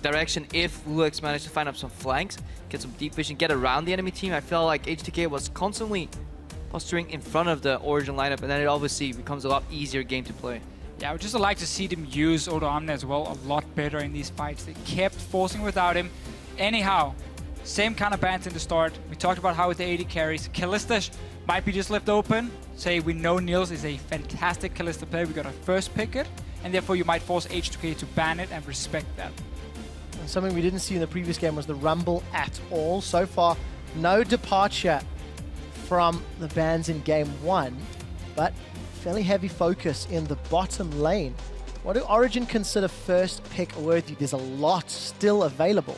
direction if loulex managed to find up some flanks, get some deep vision, get around the enemy team. I felt like H2K was constantly posturing in front of the Origen lineup, and then it obviously becomes a lot easier game to play. Yeah, I would just like to see them use Odoamne as well a lot better in these fights. They kept forcing without him. Anyhow, same kind of bans in the start. We talked about how with the AD carries, Kalista might be just left open. Say we know Niels is a fantastic Kalista player. We got to first pick it, and therefore you might force H2K to ban it and respect that. And something we didn't see in the previous game was the rumble at all. So far, no departure from the bans in game 1, but fairly heavy focus in the bottom lane. What do Origen consider first pick worthy? There's a lot still available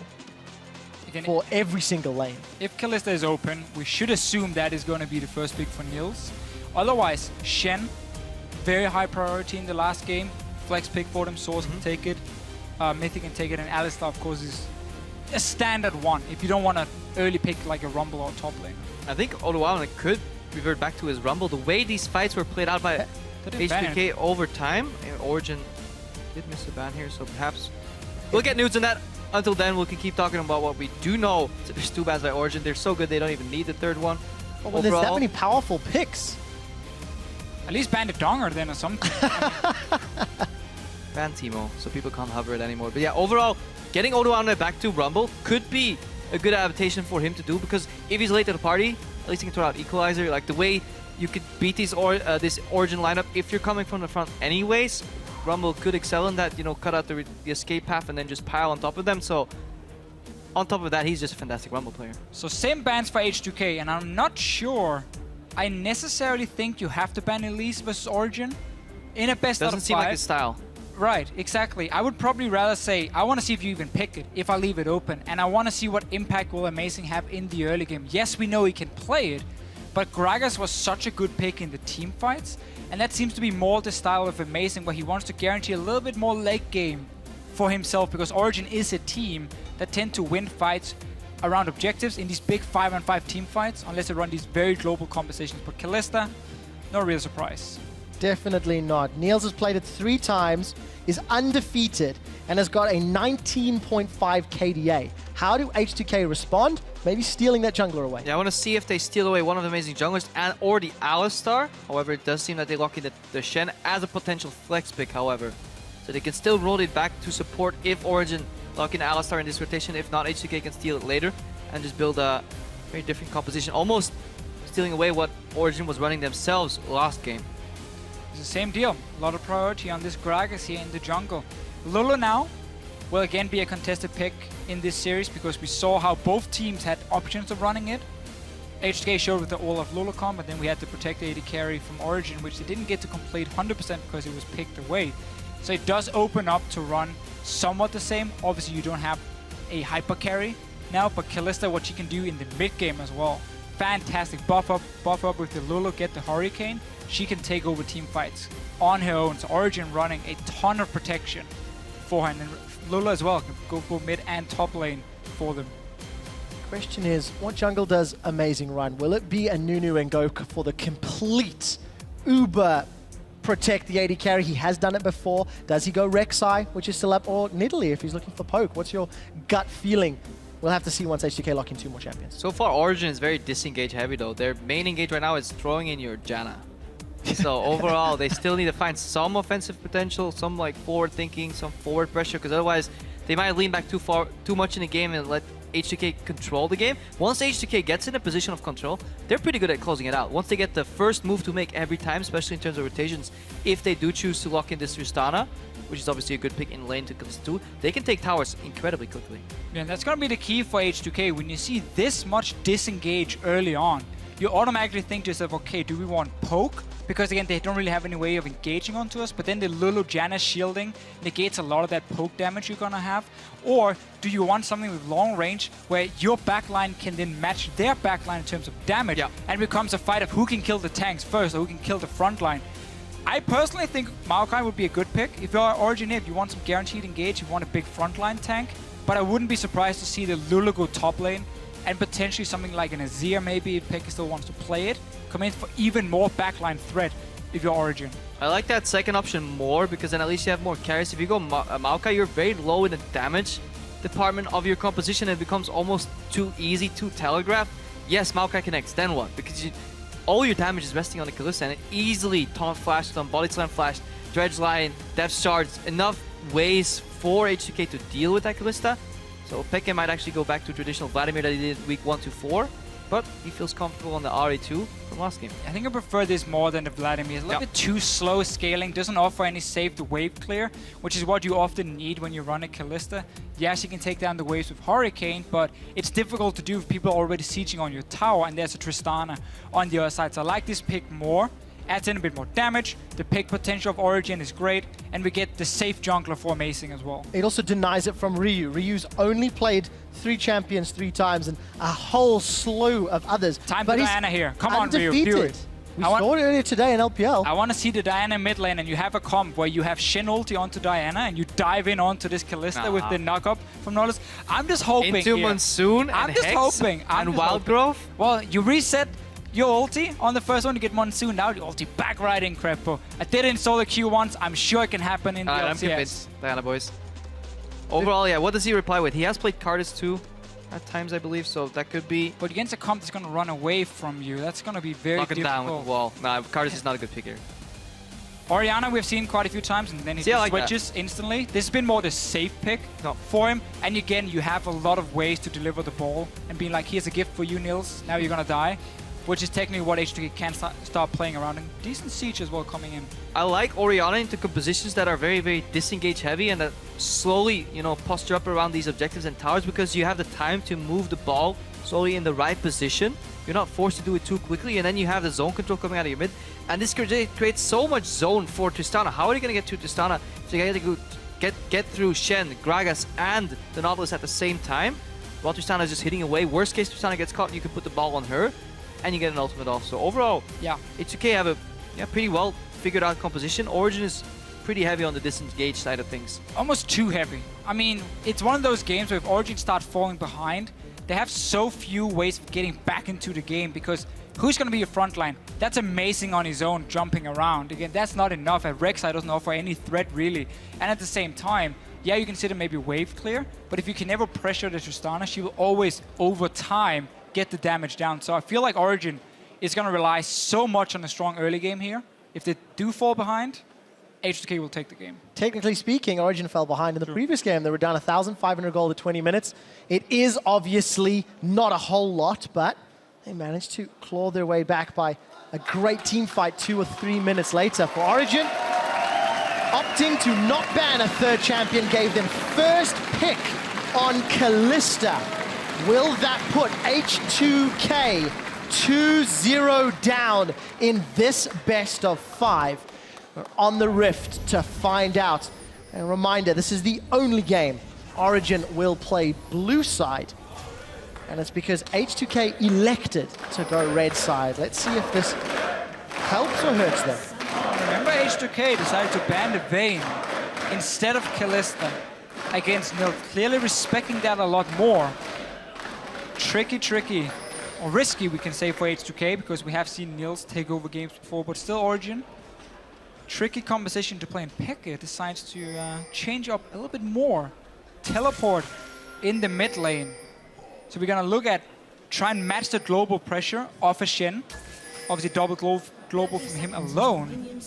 for every single lane. If Kalista is open, we should assume that is going to be the first pick for Niels. Otherwise, Shen, very high priority in the last game. Flex pick for them, Soaz can take it, Mithy can take it, and Alistar, of course, is a standard one if you don't want to early pick like a Rumble or top lane. I think Odoamne could revert back to his Rumble. The way these fights were played out by H2K over time, Origen did miss a ban here, so perhaps we'll get news on that. Until then, we can keep talking about what we do know. So there's 2 bans by Origen. They're so good they don't even need the 3rd one. Oh, well, there's that many powerful picks. At least ban the Donger then or something. Ban Teemo, so people can't hover it anymore. But yeah, overall, getting Odoamne back to Rumble could be a good adaptation for him to do, because if he's late to the party, at least he can throw out Equalizer. Like the way you could beat this Origen lineup if you're coming from the front anyways, Rumble could excel in that, you know, cut out the escape path and then just pile on top of them. So on top of that, he's just a fantastic Rumble player. So same bans for H2K, and I'm not sure I necessarily think you have to ban Elise versus Origen in a best out of 5. Doesn't seem like his style. Right, exactly. I would probably rather say, I want to see if you even pick it, if I leave it open. And I want to see what impact will Amazing have in the early game. Yes, we know he can play it, but Gragas was such a good pick in the team fights. And that seems to be more the style of Amazing, where he wants to guarantee a little bit more late game for himself, because Origen is a team that tend to win fights around objectives in these big 5-on-5 team fights, unless they run these very global compositions. But Kalista, no real surprise. Definitely not. Niels has played it 3 times, is undefeated, and has got a 19.5 KDA. How do H2K respond? Maybe stealing that jungler away. Yeah, I want to see if they steal away one of the amazing junglers or the Alistar. However, it does seem that they lock in the Shen as a potential flex pick, however. So they can still roll it back to support if Origen lock in Alistar in this rotation. If not, H2K can steal it later and just build a very different composition. Almost stealing away what Origen was running themselves last game. It's the same deal. A lot of priority on this Gragas here in the jungle. Lulu now will again be a contested pick in this series, because we saw how both teams had options of running it. H2K showed with the all of Lulu comp, but then we had to protect the AD carry from Origen, which they didn't get to complete 100% because it was picked away. So it does open up to run somewhat the same. Obviously you don't have a hyper carry now, but Kalista, what she can do in the mid game as well. Fantastic. Buff up with the Lulu, get the Hurricane. She can take over team fights on her own. So Origen running a ton of protection for her, and then Lulu as well can go mid and top lane for them. Question is, what jungle does Amazing run? Will it be a Nunu and go for the complete uber protect the AD carry? He has done it before. Does he go Rek'Sai, which is still up, or Nidalee if he's looking for poke? What's your gut feeling? We'll have to see once H2K lock in 2 more champions. So far, Origen is very disengage heavy though. Their main engage right now is throwing in your Janna. So overall, they still need to find some offensive potential, some like forward thinking, some forward pressure, because otherwise they might lean back too much in the game and let H2K control the game. Once H2K gets in a position of control, they're pretty good at closing it out. Once they get the first move to make every time, especially in terms of rotations, if they do choose to lock in this Tristana, which is obviously a good pick in lane to Kalista too, they can take towers incredibly quickly. Yeah, and that's going to be the key for H2K. When you see this much disengage early on, you automatically think to yourself, okay, do we want poke? Because again, they don't really have any way of engaging onto us, but then the Lulu Janna shielding negates a lot of that poke damage you're gonna have. Or do you want something with long range where your backline can then match their backline in terms of damage, and it becomes a fight of who can kill the tanks first or who can kill the front line. I personally think Maokai would be a good pick. If you're Origen, if you want some guaranteed engage, you want a big frontline tank, but I wouldn't be surprised to see the Lulu go top lane, and potentially something like an Azir maybe if Peke still wants to play it, come in for even more backline threat if you're Origen. I like that second option more, because then at least you have more carries. If you go Maokai, you're very low in the damage department of your composition, it becomes almost too easy to telegraph. Yes, Maokai connects, then what? Because all your damage is resting on the Kalista, and it easily taunt flashed on body slam flashed, dredge line, depth shards, enough ways for H2K to deal with that Kalista. So Peke might actually go back to traditional Vladimir that he did week 1 to 4, but he feels comfortable on the Ahri too from last game. I think I prefer this more than the Vladimir. It's a little bit too slow scaling, doesn't offer any saved wave clear, which is what you often need when you run a Kalista. Yes, you can take down the waves with Hurricane, but it's difficult to do if people are already sieging on your tower and there's a Tristana on the other side. So I like this pick more. Adds in a bit more damage, the pick potential of Origen is great, and we get the safe jungler for amazing as well. It also denies it from Ryu. Ryu's only played 3 champions 3 times and a whole slew of others. Time for Diana here. Come on, Ryu, do it. We saw it earlier today in LPL. I want to see the Diana mid lane, and you have a comp where you have Shen ulti onto Diana, and you dive in onto this Kalista with the knock-up from Nautilus. I'm just hoping into Monsoon I'm and just Hex hoping. and Wild Growth. Well, you reset your ulti on the first one, you get Monsoon, now the ulti back right in Krepo. I did install the Q once, I'm sure it can happen in the LCS. I'm convinced, Diana boys. Overall, yeah, what does he reply with? He has played Cardis too at times, I believe, so that could be... But against a comp that's going to run away from you, that's going to be very difficult. Knock it down with the wall. Nah, Cardis is not a good pick here. ORianna we've seen quite a few times, and then he switches instantly. This has been more the safe pick for him. And again, you have a lot of ways to deliver the ball and being like, here's a gift for you, Niels. Now you're going to die. Which is technically what H2K can start playing around, and decent siege as well coming in. I like ORianna into compositions that are very, very disengage heavy and that slowly, you know, posture up around these objectives and towers, because you have the time to move the ball slowly in the right position. You're not forced to do it too quickly, and then you have the zone control coming out of your mid. And this creates so much zone for Tristana. How are you going to get to Tristana if you got to get through Shen, Gragas, and the Nautilus at the same time? While Tristana is just hitting away. Worst case, Tristana gets caught, you can put the ball on her, and you get an ultimate off. So overall, H2K have a pretty well figured out composition. Origen is pretty heavy on the disengage side of things. Almost too heavy. I mean, it's one of those games where if Origen start falling behind, they have so few ways of getting back into the game, because who's going to be your front line? That's amazing on his own, jumping around. Again, that's not enough. Rek'Sai doesn't offer any threat really. And at the same time, yeah, you consider maybe wave clear, but if you can never pressure the Tristana, she will always, over time, get the damage down. So I feel like Origen is going to rely so much on a strong early game here. If they do fall behind, H2K will take the game. Technically speaking, Origen fell behind in the previous game. They were down 1,500 gold at 20 minutes. It is obviously not a whole lot, but they managed to claw their way back by a great team fight 2 or 3 minutes later. For Origen, opting to not ban a third champion gave them first pick on Kalista. Will that put H2K 2-0 down in this best of 5? We're on the Rift to find out. And a reminder, this is the only game Origen will play blue side. And it's because H2K elected to go red side. Let's see if this helps or hurts them. Remember, H2K decided to ban the Vayne instead of Kalista against Niels, clearly respecting that a lot more. Tricky, or risky we can say for H2K, because we have seen Niels take over games before, but still Origen. Tricky composition to play, and Peke decides to change up a little bit more. Teleport in the mid lane. So we're gonna look at, try and match the global pressure off a Shen. Obviously double global from him alone.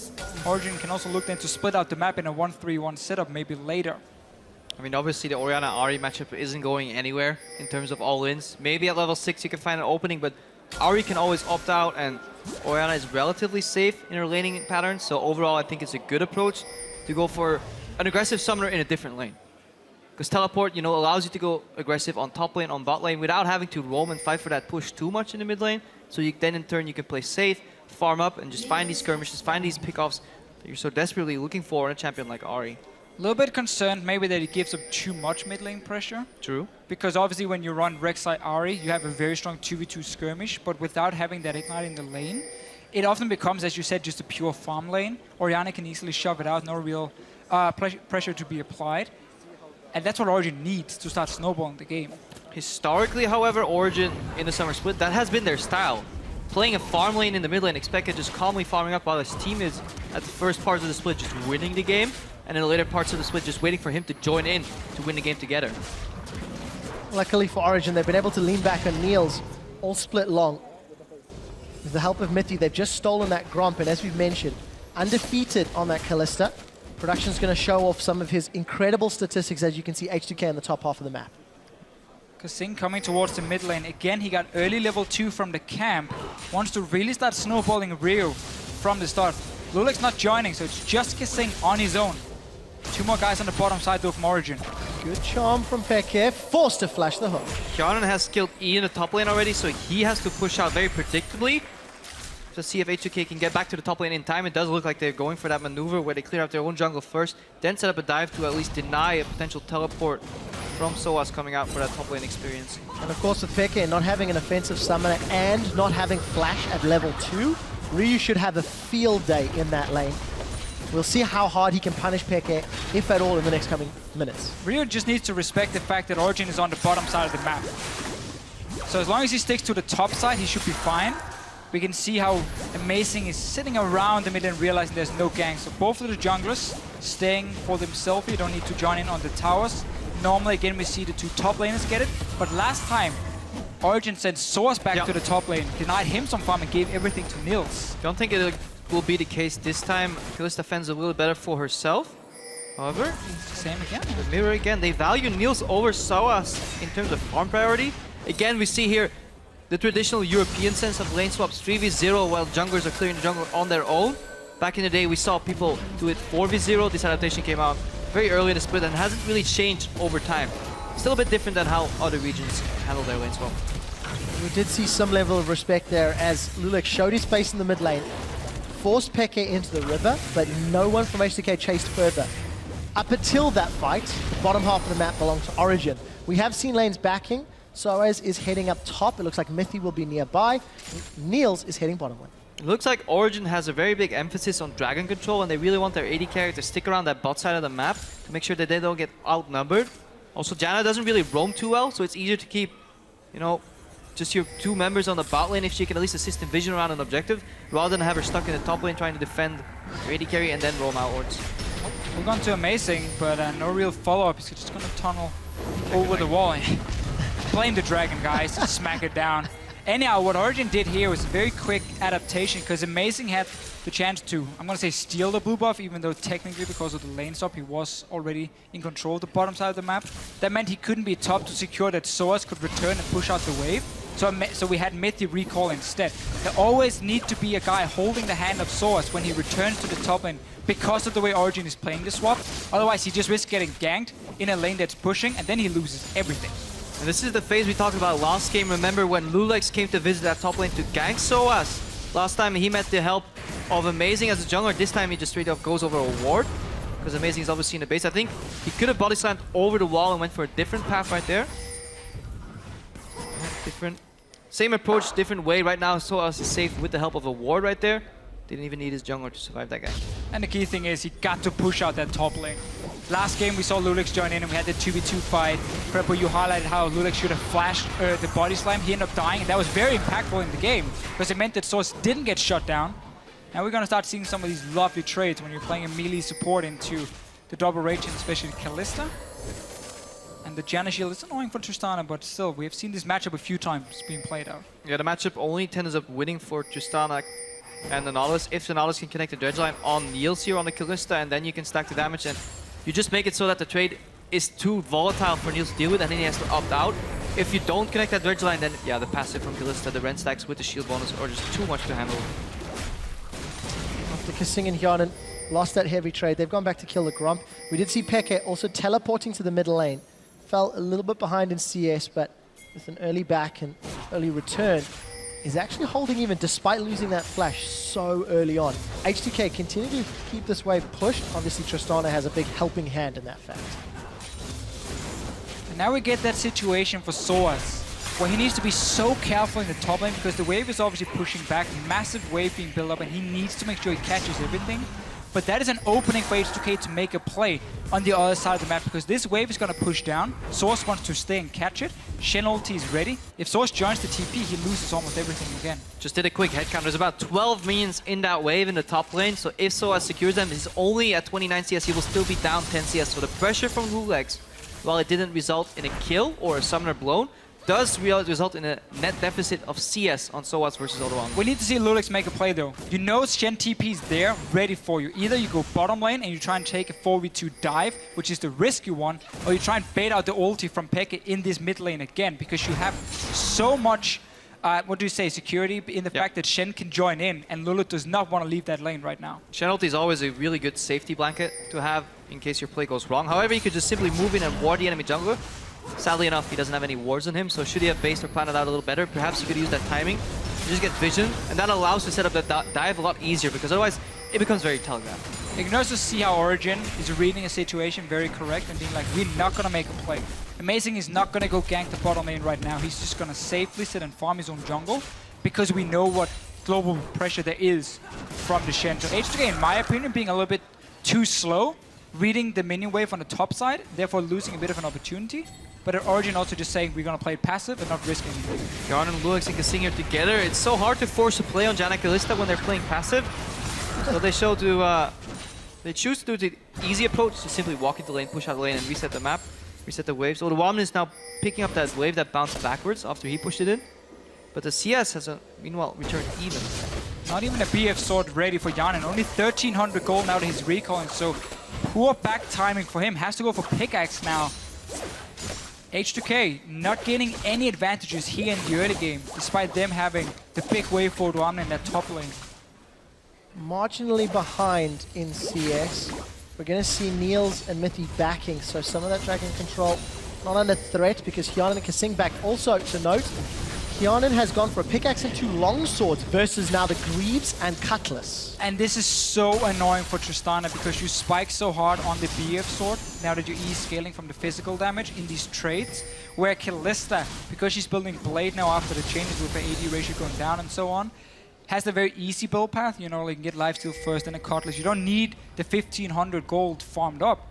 Origen can also look then to split out the map in a 1-3-1 setup maybe later. I mean, obviously the Orianna-Ahri matchup isn't going anywhere in terms of all-ins. Maybe at level 6 you can find an opening, but Ahri can always opt out, and Orianna is relatively safe in her laning pattern. So overall, I think it's a good approach to go for an aggressive summoner in a different lane. Because teleport, you know, allows you to go aggressive on top lane, on bot lane, without having to roam and fight for that push too much in the mid lane. So then in turn you can play safe, farm up, and just find these skirmishes, find these pickoffs that you're so desperately looking for in a champion like Ahri. A little bit concerned maybe that it gives up too much mid lane pressure. True. Because obviously when you run Rek'Sai Ahri, you have a very strong 2v2 skirmish, but without having that ignite in the lane, it often becomes, as you said, just a pure farm lane. Orianna can easily shove it out, no real pressure to be applied. And that's what Origen needs to start snowballing the game. Historically, however, Origen in the summer split, that has been their style. Playing a farm lane in the mid lane, xPeke just calmly farming up while his team is at the first parts of the split just winning the game, and in the later parts of the split just waiting for him to join in to win the game together. Luckily for Origen, they've been able to lean back on Niels, all split long. With the help of Mithy, they've just stolen that Gromp, and as we've mentioned, undefeated on that Kalista. Production's going to show off some of his incredible statistics, as you can see H2K in the top half of the map. KaSing coming towards the mid lane. Again, he got early level 2 from the camp. Wants to really start snowballing Rio from the start. loulex not joining, so it's just KaSing on his own. 2 more guys on the bottom side though from Origen. Good charm from Peke, forced to flash the hook. Hjarnan has killed E in the top lane already, so he has to push out very predictably to see if H2K can get back to the top lane in time. It does look like they're going for that maneuver where they clear out their own jungle first, then set up a dive to at least deny a potential teleport from Soaz coming out for that top lane experience. And of course with Peke not having an offensive summoner and not having flash at level 2, Ryu should have a field day in that lane. We'll see how hard he can punish Peke, if at all, in the next coming minutes. Rio just needs to respect the fact that Origen is on the bottom side of the map. So as long as he sticks to the top side, he should be fine. We can see how Amazing is sitting around the mid and realizing there's no gang. So both of the junglers staying for themselves. You don't need to join in on the towers. Normally, again, we see the 2 top laners get it. But last time, Origen sent Soaz back to the top lane, denied him some farm and gave everything to Niels. Don't think it will be the case this time. Kalista fends a little better for herself. However, Same again. the mirror again. They value Niels over Soaz in terms of farm priority. Again, we see here the traditional European sense of lane swaps 3v0 while junglers are clearing the jungle on their own. Back in the day, we saw people do it 4v0. This adaptation came out very early in the split and hasn't really changed over time. Still a bit different than how other regions handle their lane swap. We did see some level of respect there as loulex showed his face in the mid lane, forced Peke into the river, but no one from H2K chased further. Up until that fight, the bottom half of the map belongs to Origen. We have seen lanes backing. Soaz is heading up top. It looks like Mithy will be nearby. Niels is heading bottom lane. It looks like Origen has a very big emphasis on dragon control, and they really want their AD carry to stick around that bot side of the map to make sure that they don't get outnumbered. Also, Janna doesn't really roam too well, so it's easier to keep, you know, just your 2 members on the bot lane if she can at least assist in vision around an objective, rather than have her stuck in the top lane trying to defend your AD carry and then roam outwards. We're going to Amazing, but no real follow-up. He's just going to tunnel over the wall. Blame the dragon, guys. Smack it down. Anyhow, what Origen did here was a very quick adaptation because Amazing had the chance to, I'm going to say, steal the blue buff, even though technically because of the lane stop he was already in control of the bottom side of the map. That meant he couldn't be top to secure that Soaz could return and push out the wave. So we had Mithy recall instead. There always need to be a guy holding the hand of Soaz when he returns to the top lane because of the way Origen is playing the swap. Otherwise, he just risks getting ganked in a lane that's pushing and then he loses everything. And this is the phase we talked about last game. Remember when loulex came to visit that top lane to gank Soaz? Last time he met the help of Amazing as a jungler. This time he just straight up goes over a ward because Amazing is obviously in the base. I think he could have body slammed over the wall and went for a different path right there. Different. Same approach, different way. Right now Soaz is safe with the help of a ward right there. Didn't even need his jungler to survive that guy. And the key thing is he got to push out that top lane. Last game we saw loulex join in and we had the 2v2 fight. Krepo, you highlighted how loulex should have flashed the body slam. He ended up dying and that was very impactful in the game because it meant that Soaz didn't get shut down. Now we're going to start seeing some of these lovely trades when you're playing a melee support into the double rage and especially Kalista. And the Janna shield is annoying for Tristana, but still, we have seen this matchup a few times being played out. Yeah, the matchup only tends up winning for Tristana and the Nautilus. If the Nautilus can connect the dredge line on Niels here on the Kalista, and then you can stack the damage, and you just make it so that the trade is too volatile for Niels to deal with, and then he has to opt out. If you don't connect that dredge line, then yeah, the passive from Kalista, the Ren stacks with the shield bonus are just too much to handle. After KaSing and Hjarnan lost that heavy trade, they've gone back to kill the Gromp. We did see Peke also teleporting to the middle lane. Fell a little bit behind in CS, but with an early back and early return, is actually holding even despite losing that flash so early on. H2K continue to keep this wave pushed. Obviously, Tristana has a big helping hand in that fact. And now we get that situation for Soaz, where he needs to be so careful in the top lane because the wave is obviously pushing back, massive wave being built up, and he needs to make sure he catches everything. But that is an opening for H2K to make a play on the other side of the map because this wave is going to push down. Soaz wants to stay and catch it. Shen ulti is ready. If Soaz joins the TP, he loses almost everything again. Just did a quick head count. There's about 12 minions in that wave in the top lane, so if Soaz secures them, he's only at 29 CS, he will still be down 10 CS. So the pressure from loulex while it didn't result in a kill or a summoner blown, does result in a net deficit of CS on Soaz versus Odoamne. We need to see loulex make a play though. You know Shen TP's there, ready for you. Either you go bottom lane and you try and take a 4v2 dive, which is the risk you want, or you try and bait out the ulti from Peke in this mid lane again, because you have so much, security in the fact that Shen can join in, and Lulu does not want to leave that lane right now. Shen ulti is always a really good safety blanket to have in case your play goes wrong. However, you could just simply move in and ward the enemy jungler. Sadly enough, he doesn't have any wards on him, so should he have based or planned it out a little better, perhaps you could use that timing to just get vision, and that allows you to set up the dive a lot easier, because otherwise it becomes very telegraphed. You can also see how Origen is reading a situation very correct and being like, we're not going to make a play. Amazing is not going to go gank the bottom lane right now. He's just going to safely sit and farm his own jungle, because we know what global pressure there is from the Shen. So H2K, in my opinion, being a little bit too slow, reading the minion wave on the top side, therefore losing a bit of an opportunity. But at Origen also just saying we're going to play it passive and not risk anything. Hjarnan, loulex, and KaSing here together. It's so hard to force a play on Janna Kalista when they're playing passive. So they choose to do the easy approach, to simply walk into the lane, push out the lane, and reset the map, reset the wave. So Odoamne is now picking up that wave that bounced backwards after he pushed it in. But the CS has, meanwhile, returned even. Not even a BF sword ready for Hjarnan. Only 1300 gold now that he's recalling, so poor back timing for him. Has to go for pickaxe now. H2K not gaining any advantages here in the early game, despite them having the big wave for Odoamne in that top lane. Marginally behind in CS. We're going to see Niels and Mithy backing, so some of that dragon control not under threat, because Hjarnan and KaSing back. Also to note, Hjarnan has gone for a pickaxe and 2 longswords versus now the Greaves and Cutlass. And this is so annoying for Tristana, because you spike so hard on the BF sword now that you're scaling from the physical damage in these trades, where Kalista, because she's building Blade now after the changes with her AD ratio going down and so on, has the very easy build path. You know, like you can get lifesteal first and a Cutlass. You don't need the 1500 gold farmed up.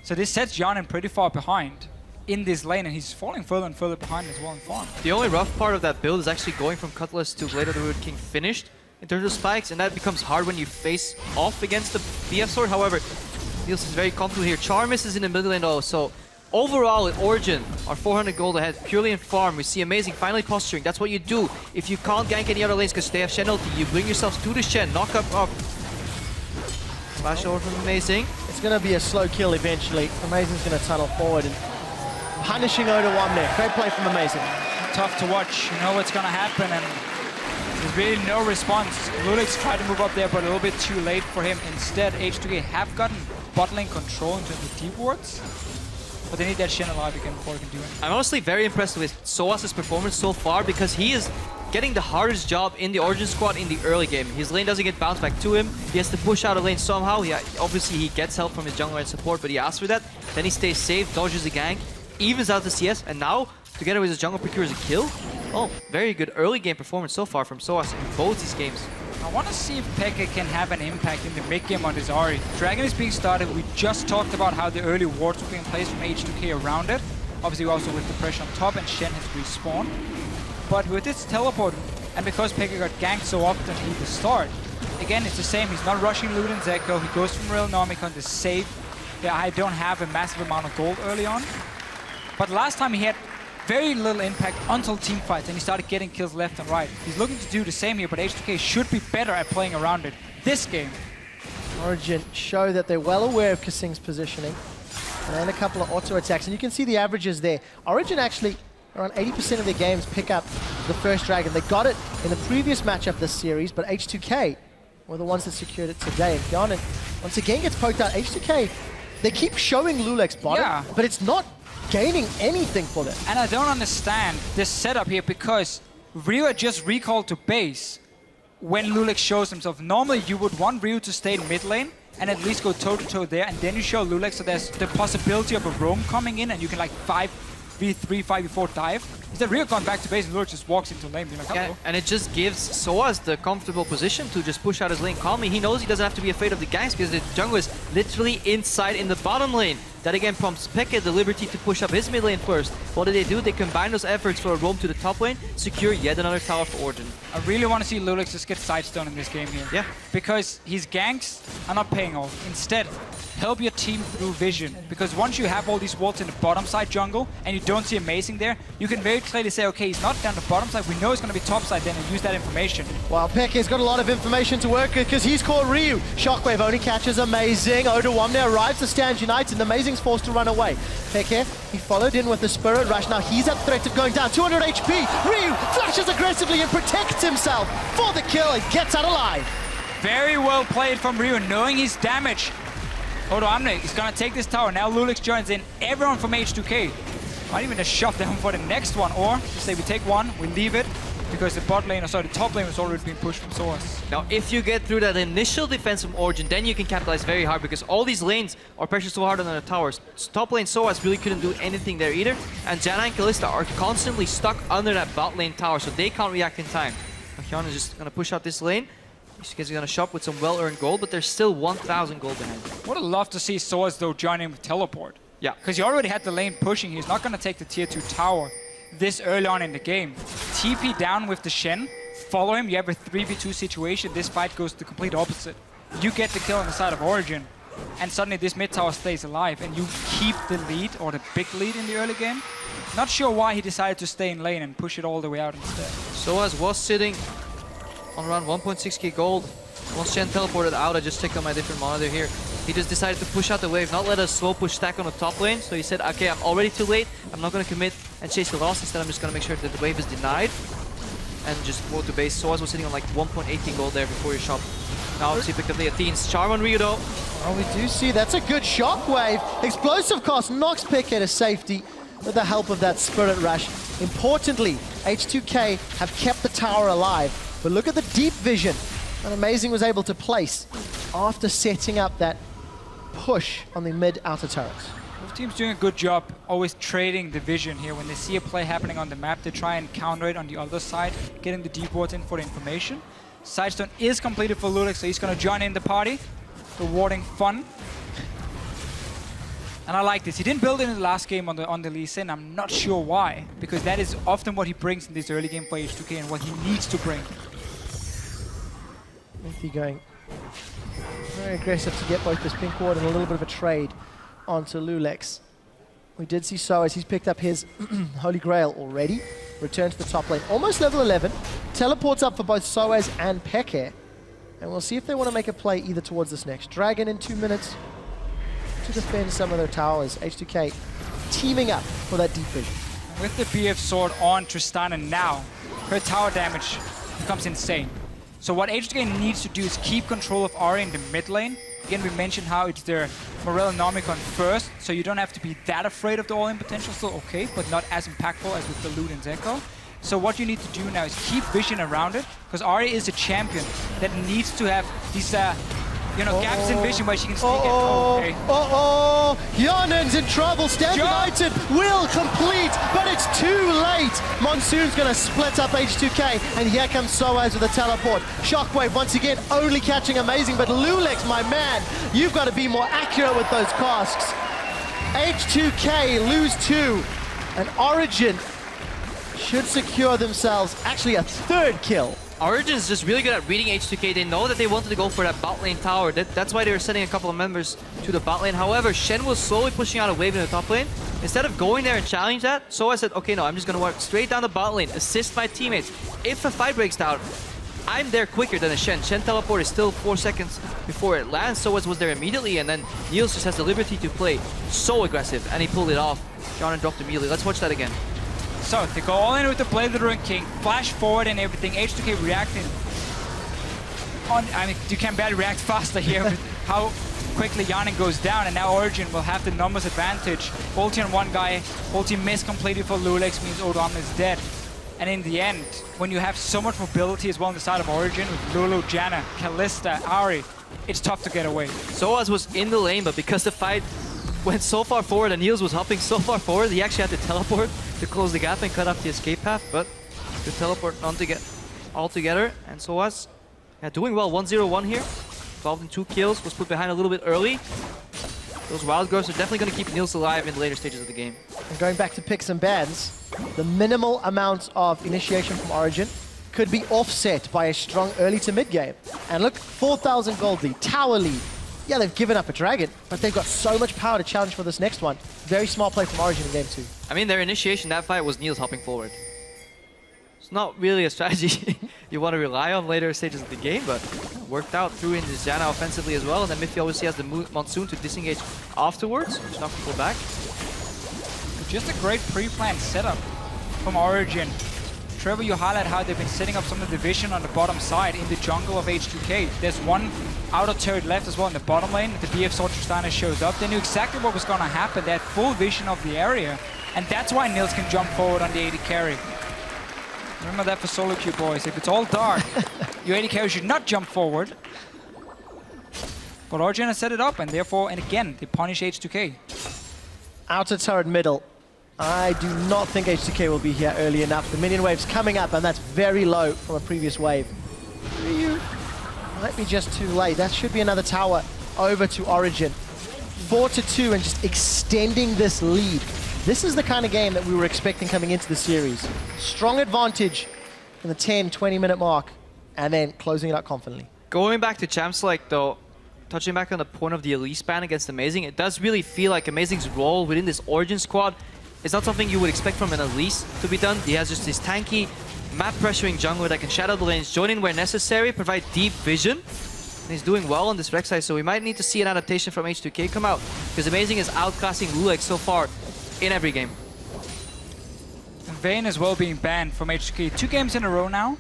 So this sets Hjarnan pretty far behind in this lane, and he's falling further and further behind as well in farm. The only rough part of that build is actually going from Cutlass to Blade of the Ruined King finished in terms of spikes, and that becomes hard when you face off against the BF sword. However, Niels is very comfortable here. Charm misses in the middle lane though, so overall at Origen are 400 gold ahead purely in farm. We see Amazing finally posturing. That's what you do if you can't gank any other lanes because they have Shen ulti. You bring yourself to the Shen, knock up. Flash over from Amazing. It's going to be a slow kill eventually. Amazing's going to tunnel forward and punishing Odoamne. Great play from Amazing. Tough to watch. You know what's going to happen, and there's really no response. loulex tried to move up there, but a little bit too late for him. Instead, H2K have gotten bot lane control in terms of deep wards, but they need that Shen alive again before they can do it. I'm honestly very impressed with Soaz's performance so far, because he is getting the hardest job in the Origen squad in the early game. His lane doesn't get bounced back to him. He has to push out a lane somehow. Obviously, he gets help from his jungler and support, but he asks for that. Then he stays safe, dodges the gank, evens out the CS, and now, together with his jungle, procures a kill. Oh, very good early game performance so far from Soaz in both these games. I want to see if Peke can have an impact in the mid game on this Ahri. Dragon is being started. We just talked about how the early wards were being placed from H2K around it. Obviously, also with the pressure on top, and Shen has respawned. But with this teleport, and because Peke got ganked so often at the start, again, it's the same. He's not rushing Lulu and Zeko. He goes from Real Nomicon to save. Yeah, I don't have a massive amount of gold early on. But last time he had very little impact until team fights, and he started getting kills left and right. He's looking to do the same here, but H2K should be better at playing around it this game. Origen show that they're well aware of KaSing's positioning. And a couple of auto attacks, and you can see the averages there. Origen actually, around 80% of their games pick up the first dragon. They got it in the previous matchup this series, but H2K were the ones that secured it today. And Hjarnan, once again, gets poked out. H2K, they keep showing loulex bottom, but it's not gaining anything for them. And I don't understand this setup here, because Ryu just recalled to base when loulex shows himself. Normally you would want Ryu to stay in mid lane and at least go toe-to-toe there, and then you show loulex, so there's the possibility of a roam coming in and you can like 5v3, 5v4 dive. Instead, Ryu gone back to base and loulex just walks into lane. Like, yeah, and it just gives Soaz the comfortable position to just push out his lane calmly. He knows he doesn't have to be afraid of the ganks because the jungle is literally inside in the bottom lane. That again prompts Peke the liberty to push up his mid lane first. What do? They combine those efforts for a roam to the top lane, secure yet another tower for Origen. I really want to see loulex just get sidestone in this game here. Yeah. Because his ganks are not paying off. Instead, help your team through vision. Because once you have all these walls in the bottom side jungle and you don't see Amazing there, you can very clearly say, okay, he's not down the bottom side, we know he's going to be top side then, and use that information. Well, Peke's got a lot of information to work with because he's caught Ryu. Shockwave only catches Amazing. Odoamne arrives to stand united and Amazing's forced to run away. Peke, he followed in with the Spirit Rush. Now he's at threat of going down. 200 HP. Ryu flashes aggressively and protects himself for the kill and gets out alive. Very well played from Ryu, knowing his damage. Odoamne is going to take this tower. Now loulex joins in. Everyone from H2K might even just shove them for the next one. Or just say we take one, we leave it. Because the bot lane, or sorry, the top lane was already being pushed from Soaz. Now, if you get through that initial defense from Origen, then you can capitalize very hard because all these lanes are pressured so hard on the towers. Top lane Soaz really couldn't do anything there either. And Janna and Kalista are constantly stuck under that bot lane tower, so they can't react in time. Hjarnan is just going to push out this lane. He's going to shop with some well-earned gold, but there's still 1,000 gold behind. Would have loved to see Soaz, though, join in with teleport. Yeah. Because he already had the lane pushing. He's not going to take the tier 2 tower this early on in the game. TP down with the Shen, follow him, you have a 3v2 situation. This fight goes the complete opposite. You get the kill on the side of Origen, and suddenly this mid tower stays alive, and you keep the lead, or the big lead in the early game. Not sure why he decided to stay in lane and push it all the way out instead. Soaz was sitting on around 1.6k gold. Once Shen teleported out, I just checked on my different monitor here. He just decided to push out the wave, not let a slow push stack on the top lane. So he said, okay, I'm already too late. I'm not going to commit and chase the loss. Instead, I'm just going to make sure that the wave is denied. And just go to base. Soaz was sitting on like 1.8k gold there before your shop. Now he picked up the Athenes. Charm on Ryu though. Oh, we do see that's a good shockwave. Explosive cost knocks Peke to safety with the help of that Spirit Rush. Importantly, H2K have kept the tower alive. But look at the deep vision that Amazing was able to place after setting up that push on the mid-outer turrets. Both teams doing a good job always trading the vision here. When they see a play happening on the map, they try and counter it on the other side, getting the deep wards in for the information. Sidestone is completed for loulex, so he's going to join in the party. Rewarding fun. And I like this. He didn't build it in the last game on the Lee Sin. I'm not sure why, because that is often what he brings in this early game for H2K and what he needs to bring. Mithy going very aggressive to get both this pink ward and a little bit of a trade onto loulex. We did see Soaz, he's picked up his Holy Grail already. Return to the top lane, almost level 11. Teleports up for both Soaz and Peke. And we'll see if they want to make a play either towards this next dragon in 2 minutes to defend some of their towers. H2K teaming up for that deep vision. With the BF sword on Tristana now, her tower damage becomes insane. So what H2K needs to do is keep control of Ahri in the mid lane. Again, we mentioned how it's their Morellonomicon first, so you don't have to be that afraid of the all-in potential. Still okay, but not as impactful as with the Lulu and Zeko. So what you need to do now is keep vision around it, because Ahri is a champion that needs to have these gaps in vision where she can sneak in. Okay. Hjarnan's in trouble. Stand United will complete, but it's too late. Monsoon's going to split up H2K, and here comes Soaz with a teleport. Shockwave once again only catching Amazing, but loulex, my man, you've got to be more accurate with those casks. H2K lose 2, and Origen should secure themselves actually a 3rd kill. Origen is just really good at reading H2K. They know that they wanted to go for that bot lane tower. That's why they were sending a couple of members to the bot lane. However, Shen was slowly pushing out a wave in the top lane. Instead of going there and challenge that, so I said, okay, no, I'm just going to walk straight down the bot lane, assist my teammates. If a fight breaks down, I'm there quicker than a Shen. Shen teleport is still 4 seconds before it lands. Soaz was there immediately, and then Niels just has the liberty to play so aggressive, and he pulled it off. Hjarnan dropped immediately. Let's watch that again. So, they go all in with the Blade of the Ruined King, flash forward and everything. H2K reacting. I mean, you can barely react faster here with how quickly Hjarnan goes down, and now Origen will have the numbers advantage. Ulti on one guy, ulti missed completely for loulex, means Odoamne is dead. And in the end, when you have so much mobility as well on the side of Origen, with Lulu, Janna, Kalista, Ahri, it's tough to get away. Soaz was in the lane, but because the fight went so far forward and Niels was hopping so far forward, he actually had to teleport to close the gap and cut off the escape path, but to teleport on to get all together. And Soaz doing well, 1-0-1 here. Involved in 2 kills, was put behind a little bit early. Those wild growths are definitely going to keep Niels alive in the later stages of the game. And going back to picks and bans, the minimal amount of initiation from Origen could be offset by a strong early to mid game. And look, 4,000 gold lead, tower lead. Yeah, they've given up a dragon, but they've got so much power to challenge for this next one. Very smart play from Origen in game 2. I mean, their initiation that fight was Niels hopping forward. It's not really a strategy you want to rely on later stages of the game, but worked out through in this Janna offensively as well. And then Mithy obviously has the Monsoon to disengage afterwards, which knocked people back. Just a great pre-planned setup from Origen. Trevor, you highlight how they've been setting up some of the vision on the bottom side in the jungle of H2K. There's one outer turret left as well in the bottom lane. The BF saw Tristana shows up. They knew exactly what was going to happen. They had full vision of the area. And that's why Niels can jump forward on the AD carry. Remember that for solo queue, boys. If it's all dark, your AD carry should not jump forward. But Origen has set it up, and therefore, and again, they punish H2K. Outer turret middle. I do not think H2K will be here early enough. The minion wave's coming up, and that's very low from a previous wave. Ryu might be just too late. That should be another tower over to Origen. 4-2 and just extending this lead. This is the kind of game that we were expecting coming into the series. Strong advantage in the 10-20 minute mark, and then closing it out confidently. Going back to Champ Select though, touching back on the point of the Elise ban against Amazing, it does really feel like Amazing's role within this Origen squad is not something you would expect from an Elise to be done. He has just this tanky, map pressuring jungler that can shadow the lanes, join in where necessary, provide deep vision. And he's doing well on this Rek'Sai, so we might need to see an adaptation from H2K come out, because Amazing is outclassing loulex so far in every game. And Vayne as well being banned from H2K 2 games in a row now.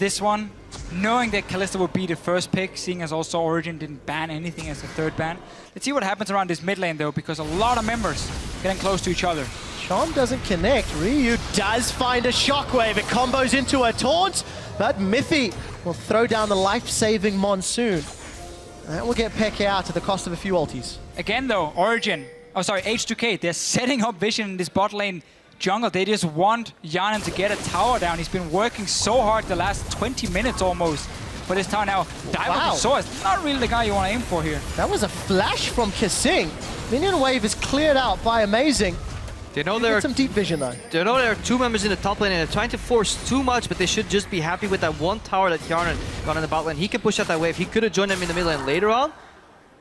This one, knowing that Kalista would be the first pick, seeing as also Origen didn't ban anything as the third ban. Let's see what happens around this mid lane though, because a lot of members getting close to each other. Charm doesn't connect. Ryu does find a shockwave. It combos into a taunt, but Mithy will throw down the life-saving Monsoon. That will get Peke out at the cost of a few ultis. Again though, H2K, they're setting up vision in this bot lane jungle. They just want Hjarnan to get a tower down. He's been working so hard the last 20 minutes almost for this tower now. Dive wow. with the Soaz, not really the guy you want to aim for here. That was a flash from KaSing. Minion wave is cleared out by Amazing. They know there are some deep vision though. They know there are two members in the top lane and they're trying to force too much, but they should just be happy with that one tower that Hjarnan got in the bot lane. He can push out that wave. He could have joined them in the mid lane later on.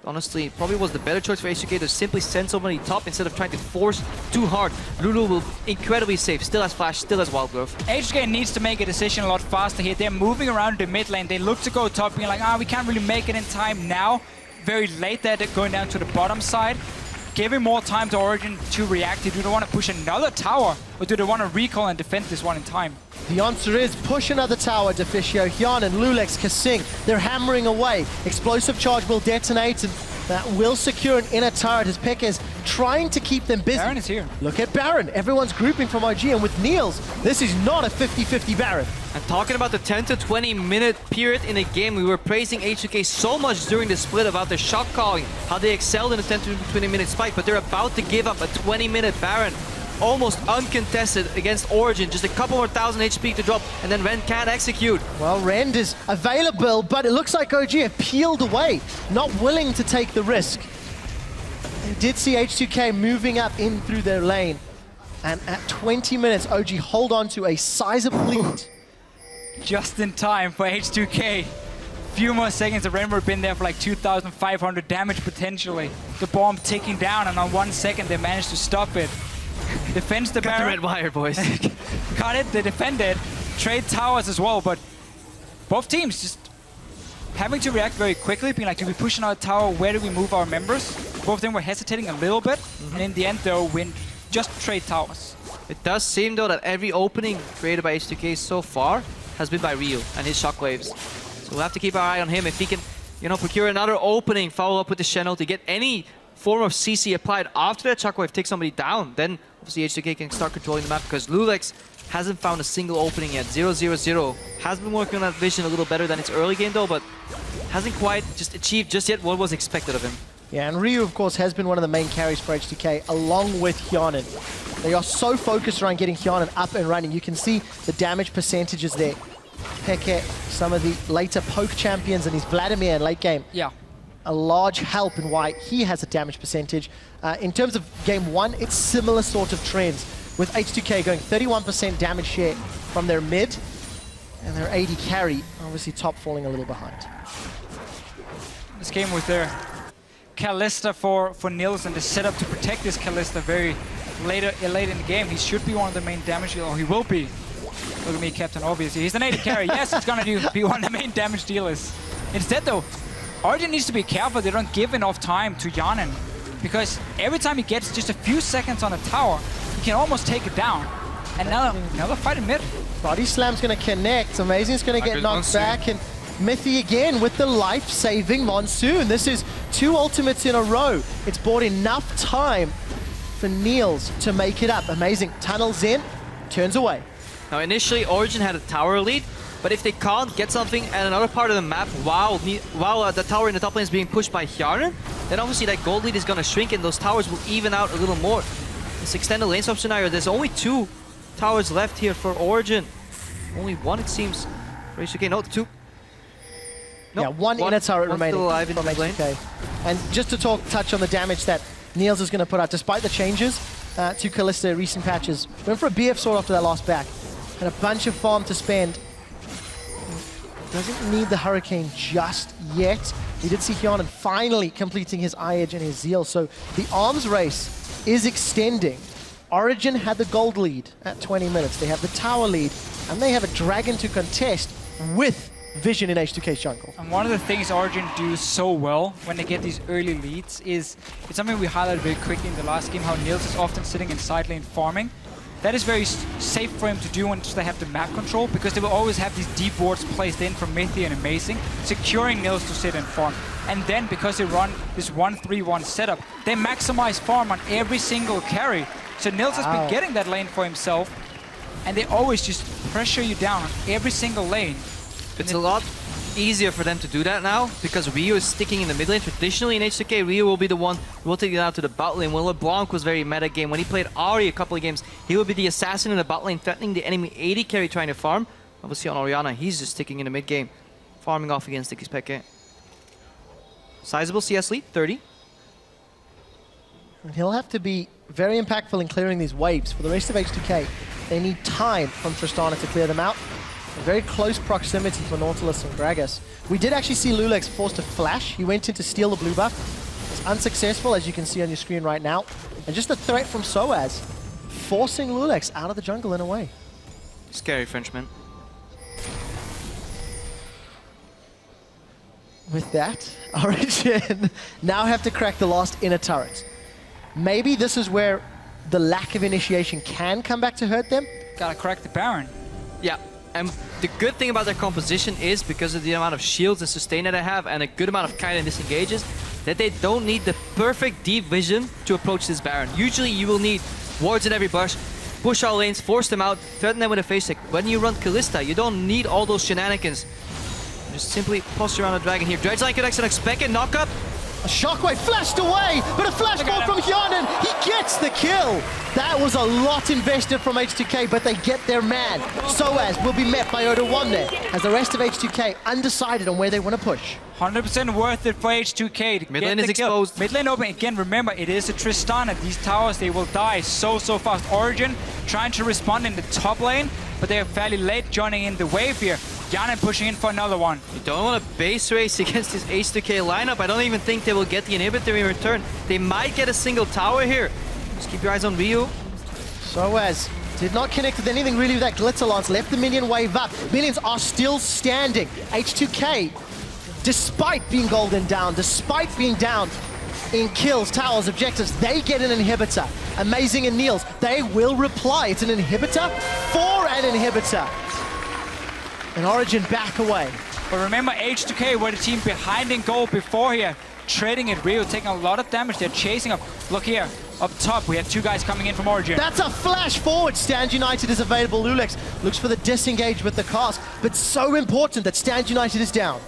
Honestly, probably was the better choice for H2K to simply send somebody top instead of trying to force too hard. Lulu will incredibly safe, still has flash, still has wild growth. H2K needs to make a decision a lot faster here. They're moving around the mid lane. They look to go top, being like, we can't really make it in time now. Very late there, they're going down to the bottom side. Giving more time to Origen to react. Do they want to push another tower, or do they want to recall and defend this one in time? The answer is push another tower, Deficio. Hjarnan, loulex, KaSing, they're hammering away. Explosive charge will detonate, and that will secure an inner turret as Peke is trying to keep them busy. Baron is here. Look at Baron. Everyone's grouping from OG, and with Niels, this is not a 50-50 Baron. And talking about the 10 to 20 minute period in a game, we were praising H2K so much during the split about their shot calling, how they excelled in the 10 to 20 minute spike, but they're about to give up a 20 minute Baron. Almost uncontested against Origen, just a couple more thousand HP to drop, and then Ren can't execute. Well, Rend is available, but it looks like OG have peeled away, not willing to take the risk. They did see H2K moving up in through their lane, and at 20 minutes, OG hold on to a sizable lead. Just in time for H2K. Few more seconds, the Ren would have been there for like 2,500 damage potentially. The bomb ticking down, and on 1 second they managed to stop it. Defends the Got Baron. the red wire, boys. Got it, they defended. Trade towers as well, but both teams just having to react very quickly, being like, do we push another tower? Where do we move our members? Both of them were hesitating a little bit, and in the end though, win just trade towers. It does seem though that every opening created by H2K so far has been by Ryu and his shockwaves. So we'll have to keep our eye on him. If he can, procure another opening, follow up with the Shen to get any form of CC applied after that shockwave takes somebody down, then obviously H2K can start controlling the map, because loulex hasn't found a single opening yet. 0-0-0. Has been working on that vision a little better than its early game though, but hasn't quite just achieved just yet what was expected of him. Yeah, and Ryu, of course, has been one of the main carries for H2K, along with Hjarnan. They are so focused around getting Hjarnan up and running. You can see the damage percentages there. Peke, some of the later poke champions, and his Vladimir in late game. Yeah. a large help in why he has a damage percentage. In terms of game 1, it's similar sort of trends, with H2K going 31% damage share from their mid, and their AD carry, obviously top, falling a little behind. This game was their Kalista for Niels, and the setup to protect this Kalista very late in the game. He should be one of the main damage dealers, or he will be. Look at me, Captain, obviously. He's an AD carry. Yes, he's gonna be one of the main damage dealers. Instead though, Origen needs to be careful they don't give enough time to Hjarnan, because every time he gets just a few seconds on a tower, he can almost take it down. And now another fight in mid. Body slam's gonna connect. Amazing's gonna get knocked back, and Mithy again with the life-saving Monsoon. This is 2 ultimates in a row. It's bought enough time for Niels to make it up. Amazing tunnels in, turns away. Now initially Origen had a tower lead, but if they can't get something at another part of the map while the tower in the top lane is being pushed by Hjarnan, then obviously that gold lead is gonna shrink and those towers will even out a little more. This extended lane swap scenario, there's only 2 towers left here for Origen. Only 1 it seems. H2K, no, 2. Nope, yeah, one inner turret remaining alive from in H2K. And just to touch on the damage that Niels is going to put out, despite the changes to Kalista recent patches, went for a BF sword after that last back. Had a bunch of farm to spend. Doesn't need the Hurricane just yet. We did see Hjarnan finally completing his eye edge and his zeal, so the arms race is extending. Origen had the gold lead at 20 minutes. They have the tower lead, and they have a dragon to contest with vision in H2K's jungle. And one of the things Origen do so well when they get these early leads is, it's something we highlighted very quickly in the last game, how Niels is often sitting in side lane farming. That is very safe for him to do once they have the map control, because they will always have these deep wards placed in from Mithy and Amazing, securing Niels to sit and farm. And then because they run this 1-3-1 setup, they maximize farm on every single carry. So Niels has been getting that lane for himself, and they always just pressure you down on every single lane. It's a lot easier for them to do that now, because Ryu is sticking in the mid lane. Traditionally in H2K, Ryu will be the one rotating out to the bot lane. When LeBlanc was very meta game, when he played Ahri a couple of games, he would be the assassin in the bot lane, threatening the enemy AD carry trying to farm. Obviously on ORianna, he's just sticking in the mid game, farming off against xPeke. Sizable CS lead, 30. And he'll have to be very impactful in clearing these waves. For the rest of H2K, they need time from Tristana to clear them out. A very close proximity for Nautilus and Gragas. We did actually see loulex forced to flash. He went in to steal the blue buff. It's unsuccessful, as you can see on your screen right now. And just a threat from Soaz, forcing loulex out of the jungle in a way. Scary Frenchman. With that, Origen now have to crack the last inner turret. Maybe this is where the lack of initiation can come back to hurt them. Gotta crack the Baron. Yeah. And the good thing about their composition is, because of the amount of shields and sustain that they have and a good amount of kite and disengages, that they don't need the perfect deep vision to approach this Baron. Usually you will need wards in every bush, push all lanes, force them out, threaten them with a face tick. When you run Kalista, you don't need all those shenanigans. Just simply posture around a dragon here. Dredge line connects and XPeke, knock up. A shockwave flashed away, but a flashball from Hjarnan. He gets the kill. That was a lot invested from H2K, but they get their man. Soaz will be met by Odoamne, as the rest of H2K undecided on where they want to push. 100% worth it for H2K. Mid lane is exposed. Mid lane open. Again, remember, it is a Tristana. These towers, they will die so fast. Origen trying to respond in the top lane, but they are fairly late joining in the wave here. Janna pushing in for another one. You don't want to base race against this H2K lineup. I don't even think they will get the inhibitor in return. They might get a single tower here. Just keep your eyes on Ryu. Soaz did not connect with anything really with that Glitzer Lance. Left the minion wave up. Minions are still standing. H2K, despite being golden down, despite being down in kills, towers, objectives, they get an inhibitor. Amazing and Niels, they will reply. It's an inhibitor for an inhibitor. And Origen back away. But remember, H2K were the team behind in goal before here. Trading it, Rio taking a lot of damage. They're chasing up. Look here, up top, we have 2 guys coming in from Origen. That's a flash forward. Stand United is available. loulex looks for the disengage with the cast, but so important that Stand United is down.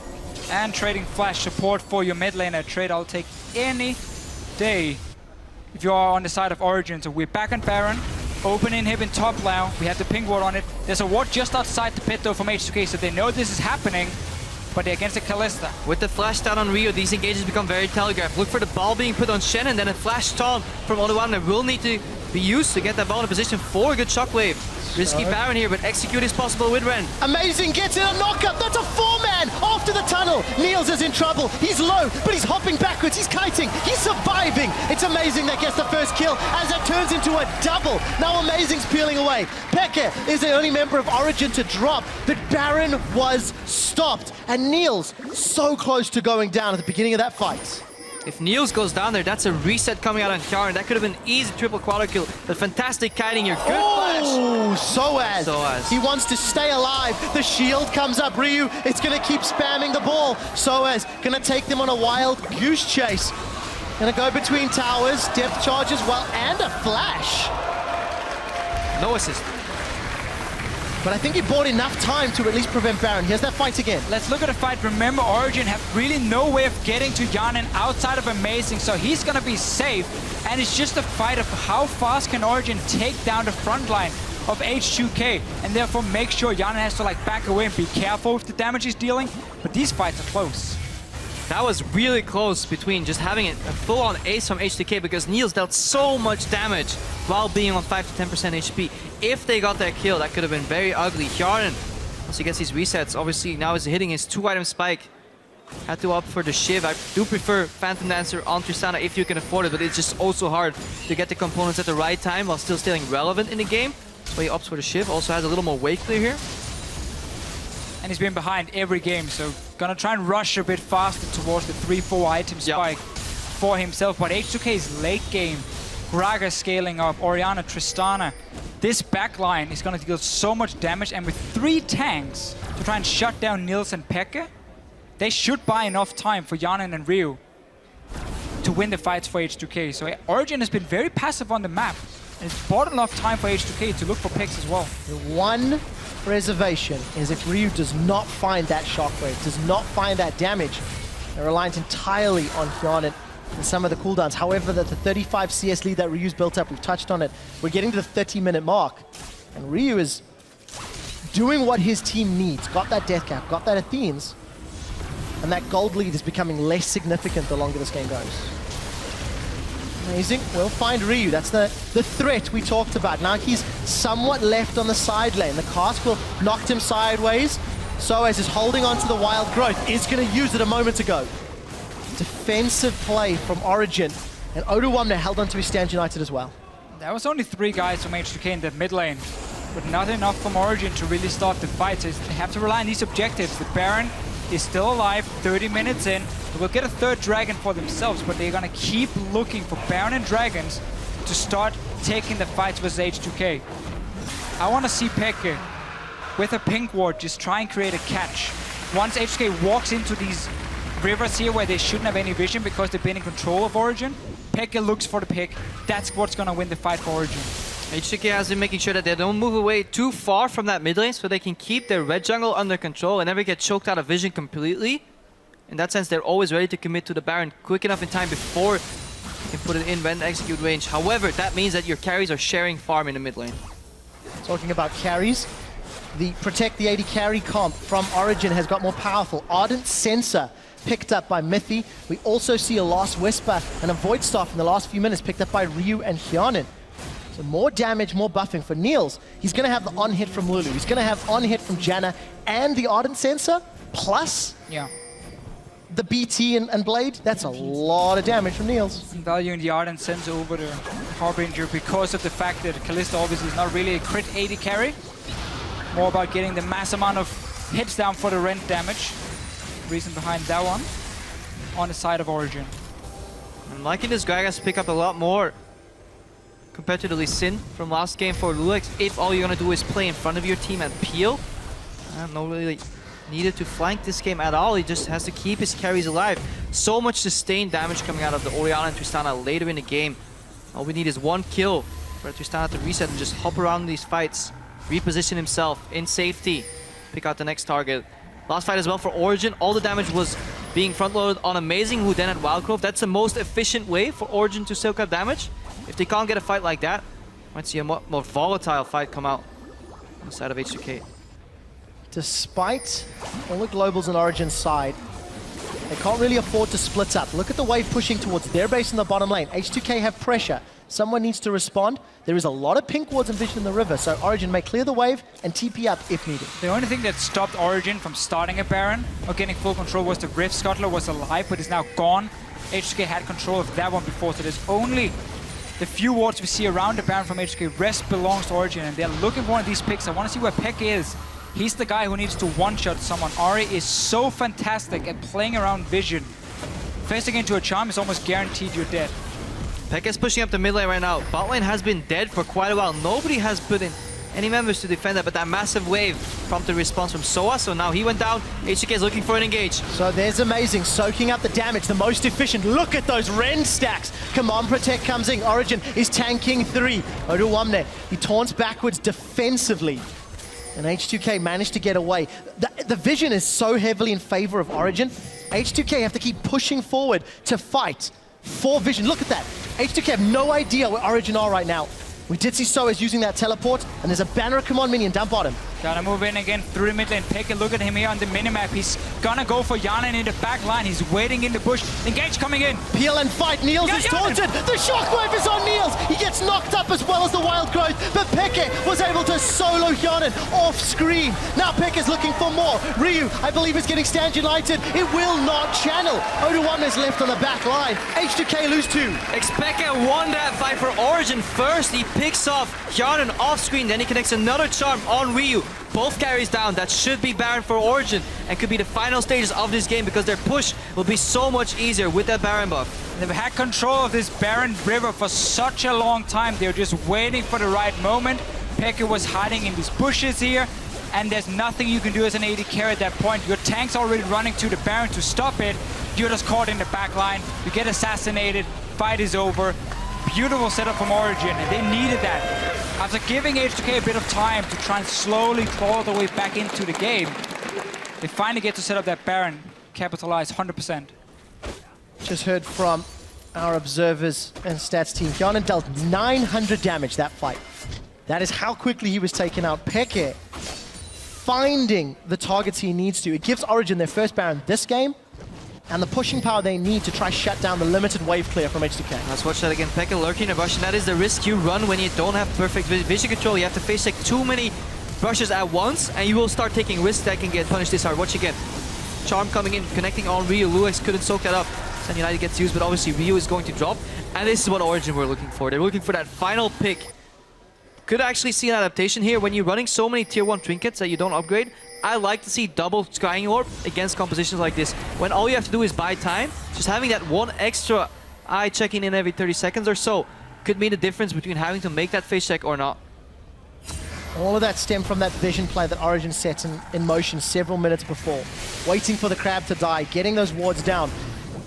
And trading flash support for your mid laner. Trade I'll take any day if you are on the side of Origen. So we're back on Baron. Open inhib in top now. We have the ping ward on it. There's a ward just outside the pit though from H2K, so they know this is happening. but they're against a Kalista. With the flash down on Rio, these engages become very telegraphed. Look for the ball being put on Shen, and then a flash taunt from Odoamne will need to be used to get that ball in position for a good shockwave. Risky Baron here, but execute is possible with Ren. Amazing gets in a knockup. That's a 4-man after the tunnel. Niels is in trouble. He's low, but he's hopping backwards. He's kiting. He's surviving. It's Amazing that gets the first kill as that turns into a double. Now Amazing's peeling away. Peke is the only member of Origen to drop, but Baron was stopped. And Niels so close to going down at the beginning of that fight. If Niels goes down there, that's a reset coming out on Hjarnan. That could have been easy triple quadra kill, but fantastic kiting here. Good flash. Oh, Soaz. He wants to stay alive. The shield comes up. Ryu, it's going to keep spamming the ball. Soaz going to take them on a wild goose chase. Going to go between towers, depth charge as well, and a flash. No assist. But I think he bought enough time to at least prevent Baron. Here's that fight again. Let's look at the fight. Remember, Origen have really no way of getting to Hjarnan outside of Amazing, so he's gonna be safe. And it's just a fight of how fast can Origen take down the front line of H2K, and therefore make sure Hjarnan has to like back away and be careful with the damage he's dealing. But these fights are close. That was really close between just having a full-on ace from H2K, because Niels dealt so much damage while being on 5 to 10% HP. If they got that kill, that could have been very ugly. Hjarnan, once he gets these resets, obviously now is hitting his 2-item spike. Had to opt for the Shiv. I do prefer Phantom Dancer on Tristana if you can afford it, but it's just also hard to get the components at the right time while still staying relevant in the game. That's why he opts for the Shiv. Also has a little more wave clear here. And he's been behind every game, so gonna try and rush a bit faster towards the 3-4 item spike for himself. But H2K's late game, Gragas scaling up, ORianna, Tristana. This backline is gonna deal so much damage, and with 3 tanks to try and shut down Niels and Peke, they should buy enough time for Hjarnan and Ryu to win the fights for H2K. So Origen has been very passive on the map, and it's bought enough time for H2K to look for picks as well. The one reservation is if Ryu does not find that shockwave, does not find that damage, they're reliant entirely on Hjarnan and some of the cooldowns. However, the 35 CS lead that Ryu's built up, we've touched on it. We're getting to the 30-minute mark, and Ryu is doing what his team needs. Got that death cap, got that Athenes, and that gold lead is becoming less significant the longer this game goes. Amazing, we'll find Ryu. That's the threat we talked about. Now he's somewhat left on the side lane. The cask will knocked him sideways. Soaz is holding on to the wild growth. Is going to use it a moment ago. Defensive play from Origen. And Odoamne held onto his stand united as well. There was only 3 guys from H2K in the mid lane, but not enough from Origen to really start the fight. So they have to rely on these objectives. The Baron is still alive, 30 minutes in. They will get a 3rd dragon for themselves, but they're gonna keep looking for Baron and dragons to start taking the fights with H2K. I wanna see Peke with a pink ward just try and create a catch. Once H2K walks into these rivers here where they shouldn't have any vision because they've been in control of Origen, Peke looks for the pick. That's what's gonna win the fight for Origen. H2K has been making sure that they don't move away too far from that mid lane so they can keep their red jungle under control and never get choked out of vision completely. In that sense, they're always ready to commit to the Baron quick enough in time before you can put it in when execute range. However, that means that your carries are sharing farm in the mid lane. Talking about carries, the Protect the AD carry comp from Origen has got more powerful. Ardent Sensor picked up by Mithy. We also see a Last Whisper and a Void Staff in the last few minutes picked up by Ryu and Hjarnan. So more damage, more buffing for Niels. He's going to have the on-hit from Lulu. He's going to have on-hit from Janna and the Ardent Sensor, plus the BT and Blade. That's a lot of damage from Niels. I'm valuing the Ardent Sensor over the Harbinger because of the fact that Kalista obviously is not really a crit AD carry. More about getting the mass amount of hits down for the rend damage. Reason behind that one on the side of Origen. I'm liking this Gragas pick up a lot more compared to the Lee Sin from last game for loulex. If all you're gonna do is play in front of your team and peel, no really needed to flank this game at all. He just has to keep his carries alive. So much sustained damage coming out of the Orianna and Tristana later in the game. All we need is 1 kill for Tristana to reset and just hop around these fights, reposition himself in safety, pick out the next target. Last fight as well for Origen, all the damage was being front-loaded on Amazing, who then had Wildgrove. That's the most efficient way for Origen to soak up damage. If they can't get a fight like that, might see a more volatile fight come out on the side of H2K. despite all the globals on Origen's side, they can't really afford to split up. Look at the wave pushing towards their base in the bottom lane. H2K have pressure. Someone needs to respond. There is a lot of pink wards and vision in the river, so Origen may clear the wave and TP up if needed. The only thing that stopped Origen from starting a Baron or getting full control was the Rift. Scuttler was alive, but is now gone. H2K had control of that one before, so there's only the few wards we see around the Baron from H2K. Rest belongs to Origen, and they're looking for one of these picks. I want to see where Peke is. He's the guy who needs to one-shot someone. Ahri is so fantastic at playing around vision. Facing into a charm is almost guaranteed you're dead. Peke's pushing up the mid lane right now. Bot lane has been dead for quite a while. Nobody has put in any members to defend that, but that massive wave prompted response from Soaz, so now he went down. H2K is looking for an engage. So there's Amazing, soaking up the damage, the most efficient. Look at those Ren stacks. Command Protect comes in. Origen is tanking 3. Odoamne, he taunts backwards defensively. And H2K managed to get away. The vision is so heavily in favor of Origen. H2K have to keep pushing forward to fight for vision. Look at that. H2K have no idea where Origen are right now. We did see Soaz using that teleport, and there's a banner of command minion down bottom. Gotta move in again through the mid lane. Take a look at him here on the minimap. He's gonna go for Hjarnan in the back line. He's waiting in the bush. Engage coming in. Peel and fight. Niels is taunted. The shockwave is on Niels. He gets knocked up as well as the wild growth, but Peke was able to solo Hjarnan off screen. Now Peke's looking for more. Ryu, I believe, is getting stand united. It will not channel. Odoamne is left on the back line. H2K lose 2. xPeke won that fight for Origen first. He picks off Hjarnan off screen, then he connects another charm on Ryu. Both carries down. That should be Baron for Origen and could be the final stages of this game because their push will be so much easier with that Baron buff. They've had control of this Baron river for such a long time. They're just waiting for the right moment. Peke was hiding in these bushes here, and there's nothing you can do as an AD carry at that point. Your tank's already running to the Baron to stop it. You're just caught in the back line. You get assassinated. Fight is over. Beautiful setup from Origen, and they needed that. After giving H2K a bit of time to try and slowly claw their way back into the game, they finally get to set up that Baron, capitalize 100%. Just heard from our observers and stats team. Hjarnan dealt 900 damage that fight. That is how quickly he was taken out. Peke finding the targets he needs to. It gives Origen their first Baron this game, and the pushing power they need to try shut down the limited wave clear from H2K. Let's watch that again. Peke lurking in a bush, and that is the risk you run when you don't have perfect vision control. You have to face like too many brushes at once, and you will start taking risks that can get punished this hard. Watch again. Charm coming in, connecting on Ryu. loulex couldn't soak that up. Then United gets used, but obviously Ryu is going to drop. And this is what Origen were looking for. They're looking for that final pick. Could actually see an adaptation here. When you're running so many tier 1 trinkets that you don't upgrade, I like to see double Scrying Orb against compositions like this. When all you have to do is buy time, just having that one extra eye checking in every 30 seconds or so could mean the difference between having to make that face check or not. All of that stemmed from that vision play that Origen set in motion several minutes before. Waiting for the crab to die, getting those wards down.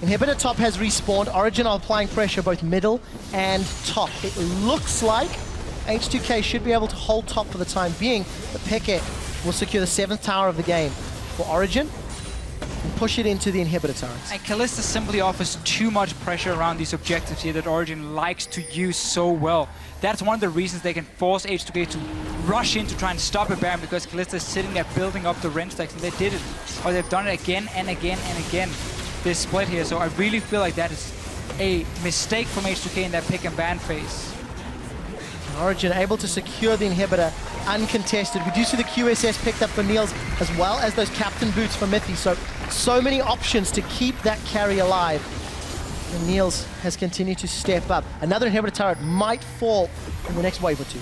Inhibitor top has respawned. Origen are applying pressure both middle and top. It looks like H2K should be able to hold top for the time being, but Peke will secure the 7th tower of the game for Origen and push it into the inhibitor turrets. And Kalista simply offers too much pressure around these objectives here that Origen likes to use so well. That's one of the reasons they can force H2K to rush in to try and stop a Baron, because Kalista is sitting there building up the Ren stacks, and they did it. Or they've done it again and again and again, this split here. So I really feel like that is a mistake from H2K in that pick and ban phase. Origen able to secure the inhibitor uncontested. We do see the QSS picked up for Niels, as well as those captain boots for Mithy. So many options to keep that carry alive. And Niels has continued to step up. Another inhibitor turret might fall in the next wave or two.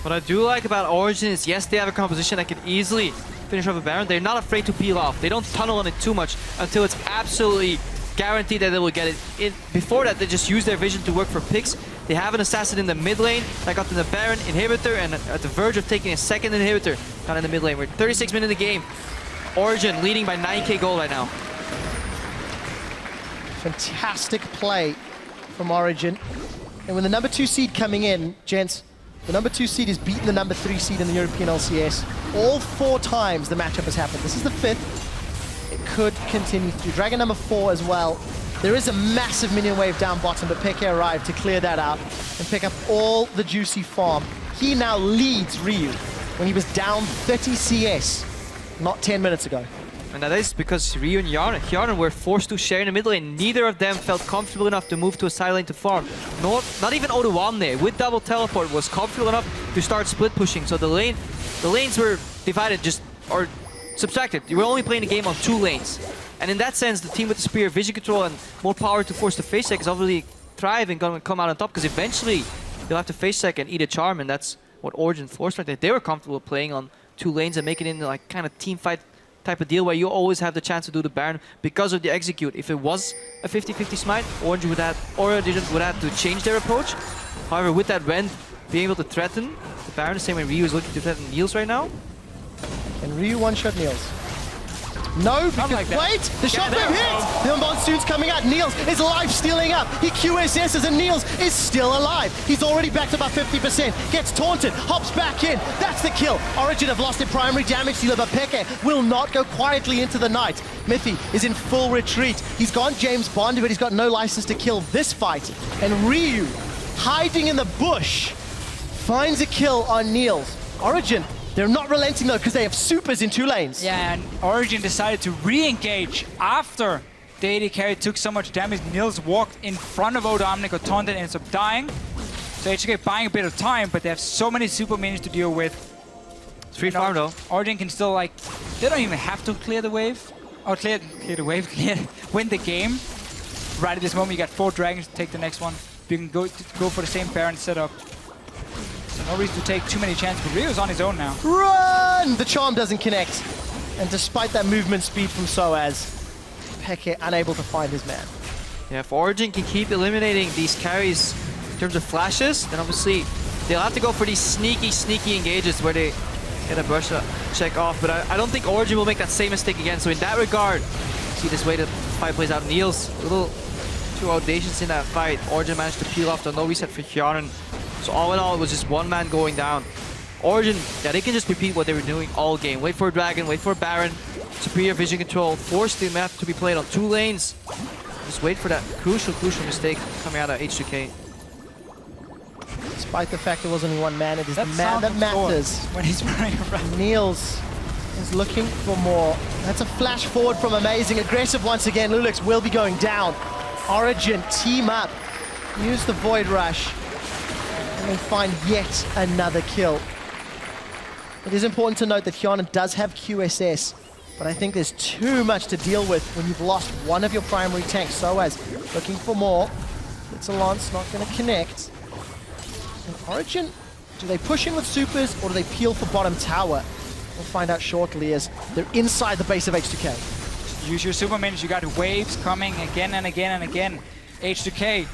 What I do like about Origen is, yes, they have a composition that can easily finish off a Baron. They're not afraid to peel off. They don't tunnel on it too much until it's absolutely guaranteed that they will get it. Before that, they just use their vision to work for picks. They have an assassin in the mid lane that got to the Baron inhibitor, and at the verge of taking a second inhibitor down in the mid lane. We're 36 minutes in the game. Origen leading by 9k gold right now. Fantastic play from Origen. And with the number 2 seed coming in, gents, the number 2 seed has beaten the number 3 seed in the European LCS. All 4 times the matchup has happened. This is the 5th. It could continue through. Dragon number 4 as well. There is a massive minion wave down bottom, but Peke arrived to clear that out and pick up all the juicy farm. He now leads Ryu when he was down 30 CS not 10 minutes ago. And that is because Ryu and Hjarnan were forced to share in the middle lane. Neither of them felt comfortable enough to move to a side lane to farm. Not even Odoamne with double teleport was comfortable enough to start split pushing. So the lanes were divided or subtracted. You were only playing a game on 2 lanes. And in that sense, the team with the superior vision control and more power to force the face check is obviously thriving, going to come out on top, because eventually they'll have to face check and eat a charm, and that's what Origen forced right there. They were comfortable playing on 2 lanes and making it into like kind of team fight type of deal where you always have the chance to do the Baron because of the execute. If it was a 50-50 smite, Origen would have to change their approach. However, with that Rend being able to threaten the Baron, the same way Ryu is looking to threaten Niels right now. Can Ryu one-shot Niels? No, because like wait! The shotgun hits! The monsoon's coming out. Niels is life stealing up. He QSS's and Niels is still alive. He's already back to about 50%. Gets taunted, hops back in. That's the kill. Origen have lost their primary damage dealer, but EpicSkillshot will not go quietly into the night. Mithy is in full retreat. He's gone James Bond, but he's got no license to kill this fight. And Ryu, hiding in the bush, finds a kill on Niels. Origen, they're not relenting though, because they have supers in 2 lanes. Yeah, and Origen decided to re-engage after the AD carry took so much damage. Niels walked in front of Odoamne, got taunted, and ends up dying. So H2K buying a bit of time, but they have so many super minions to deal with. It's free farm though. Origen can still, like, they don't even have to clear the wave. Or clear the wave, win the game. Right at this moment, you got 4 dragons to take the next one. You can go for the same Baron setup. So no reason to take too many chances, but Ryu's on his own now. Run! The charm doesn't connect. And despite that movement speed from Soaz, EpicSkillshot unable to find his man. Yeah, if Origen can keep eliminating these carries in terms of flashes, then obviously they'll have to go for these sneaky engages where they get a brush check off. But I don't think Origen will make that same mistake again. So in that regard, see this way the fight plays out. Niels a little too audacious in that fight. Origen managed to peel off the no reset for Hjarnan. So all in all, it was just one man going down. Origen, yeah, they can just repeat what they were doing all game. Wait for a dragon, wait for a Baron, superior vision control, force the map to be played on 2 lanes. Just wait for that crucial mistake coming out of H2K. Despite the fact there was only 1 man, it is the man that matters. When he's running around. Niels is looking for more. That's a flash forward from Amazing. Aggressive once again. loulex will be going down. Origen team up. Use the Void Rush. And they find yet another kill. It is important to note that Hjarnan does have QSS, but I think there's too much to deal with when you've lost one of your primary tanks. Soaz looking for more. It's a lance, not going to connect. And Origen, do they push in with supers or do they peel for bottom tower? We'll find out shortly as they're inside the base of H2K. Use your super minions. You got waves coming again and again and again. H2K,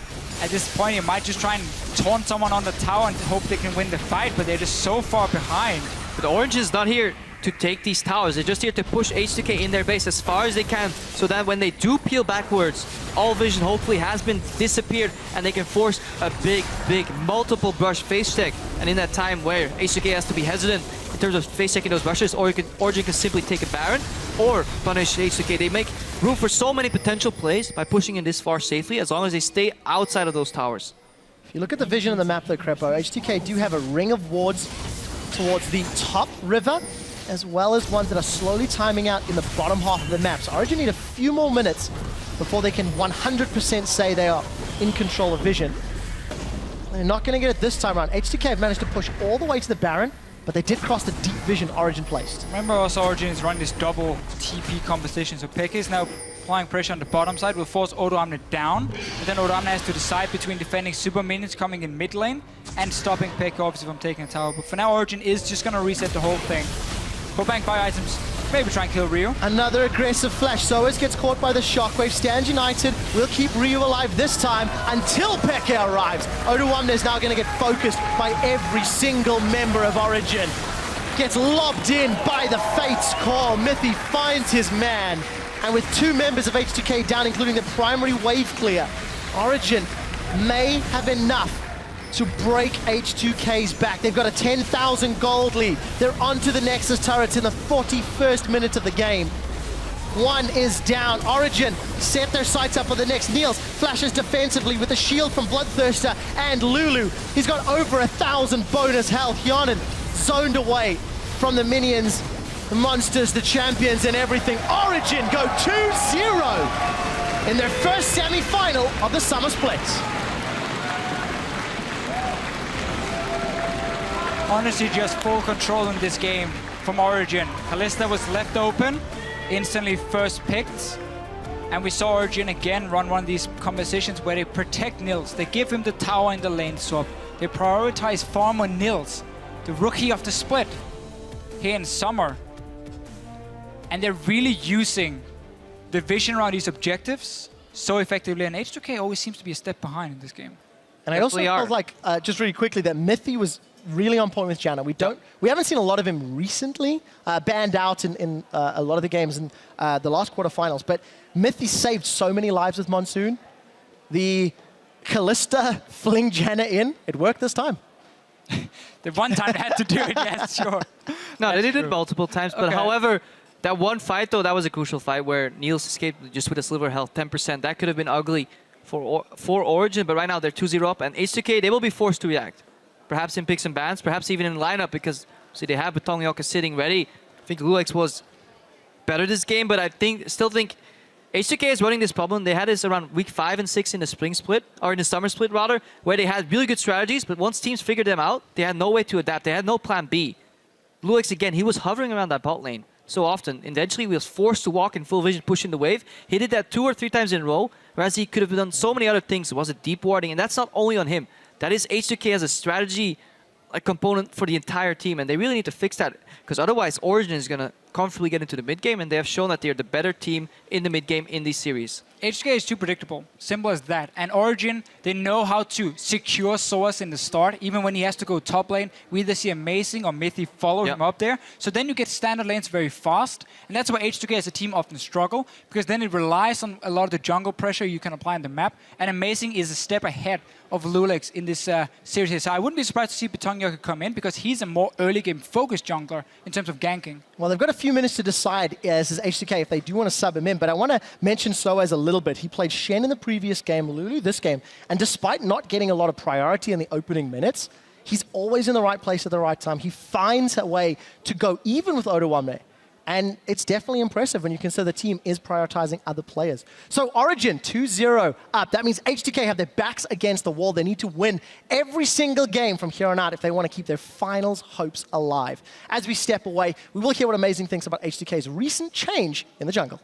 at this point, you might just try and taunt someone on the tower and hope they can win the fight, but they're just so far behind. But Origen's not here to take these towers. They're just here to push H2K in their base as far as they can, so that when they do peel backwards, all vision hopefully has been disappeared and they can force a big multiple brush face check. And in that time where H2K has to be hesitant in terms of face checking those brushes, Origen can simply take a Baron or punish H2K. They make room for so many potential plays by pushing in this far safely, as long as they stay outside of those towers. If you look at the vision of the map though, Krepo, H2K do have a ring of wards towards the top river, as well as ones that are slowly timing out in the bottom half of the map. So Origen need a few more minutes before they can 100% say they are in control of vision. They're not going to get it this time around. H2K have managed to push all the way to the Baron, but they did cross the deep vision Origen placed. Remember also Origen is running this double TP composition, so EpicSkillshot is now applying pressure on the bottom side, will force Odoamne down, and then Odoamne has to decide between defending super minions coming in mid lane and stopping EpicSkillshot obviously from taking a tower. But for now, Origen is just going to reset the whole thing. Go bank buy items, maybe try and kill Ryu. Another aggressive flash. Soaz gets caught by the shockwave, stands united, will keep Ryu alive this time until EpicSkillshot arrives. Odoamne is now going to get focused by every single member of Origen. Gets lobbed in by the Fate's call. Mithy finds his man. And with 2 members of H2K down, including the primary wave clear, Origen may have enough to break H2K's back. They've got a 10,000 gold lead. They're onto the Nexus turrets in the 41st minute of the game. 1 is down. Origen set their sights up for the next. Niels flashes defensively with a shield from Bloodthirster and Lulu. He's got over 1,000 bonus health. Hjarnan zoned away from the minions, the monsters, the champions, and everything. Origen go 2-0 in their first semi-final of the Summer Split. Honestly, just full control in this game from Origen. Kalista was left open, instantly first picked. And we saw Origen again run one of these compositions where they protect Niels. They give him the tower in the lane swap. They prioritize farmer Niels, the rookie of the split, here in summer. And they're really using the vision around these objectives so effectively. And H2K always seems to be a step behind in this game. And I also felt like, just really quickly, that Mithy was really on point with Janna. We haven't seen a lot of him recently, banned out in a lot of the games in the last quarterfinals, but Mithy saved so many lives with Monsoon. The Kalista fling Janna in, it worked this time. The one time they had to do it, yes, sure. No, they did it multiple times, but however, that one fight though, that was a crucial fight where Niels escaped just with a sliver health, 10%. That could have been ugly for Origen, but right now they're 2-0 up, and H2K, they will be forced to react. Perhaps in picks and bans, perhaps even in lineup, because see, they have Betongyok sitting ready. I think loulex was better this game, but I still think H2K is running this problem. They had this around week 5 and 6 in the spring split, or in the summer split rather, where they had really good strategies, but once teams figured them out, they had no way to adapt. They had no plan B. loulex, again, he was hovering around that bot lane so often. Eventually, he was forced to walk in full vision, pushing the wave. He did that 2 or 3 times in a row, whereas he could have done so many other things. Was it deep warding? And that's not only on him. That is H2K as a strategy component for the entire team, and they really need to fix that, because otherwise Origen is going to comfortably get into the mid game, and they have shown that they're the better team in the mid game in this series. H2K is too predictable, simple as that. And Origen, they know how to secure Soaz in the start, even when he has to go top lane. We either see AMazing or Mithy follow him up there. So then you get standard lanes very fast, and that's why H2K as a team often struggle, because then it relies on a lot of the jungle pressure you can apply on the map, and AMazing is a step ahead of loulex in this series here. So I wouldn't be surprised to see Betongyok come in, because he's a more early game focused jungler in terms of ganking. Well, they've got a few minutes to decide as H2K if they do want to sub him in, but I want to mention Soaz a little bit. He played Shen in the previous game, Lulu this game, and despite not getting a lot of priority in the opening minutes, he's always in the right place at the right time. He finds a way to go even with Odoamne. And it's definitely impressive when you consider the team is prioritizing other players. So Origen 2-0 up. That means H2K have their backs against the wall. They need to win every single game from here on out if they want to keep their finals hopes alive. As we step away, we will hear what AMazing thinks about H2K's recent change in the jungle.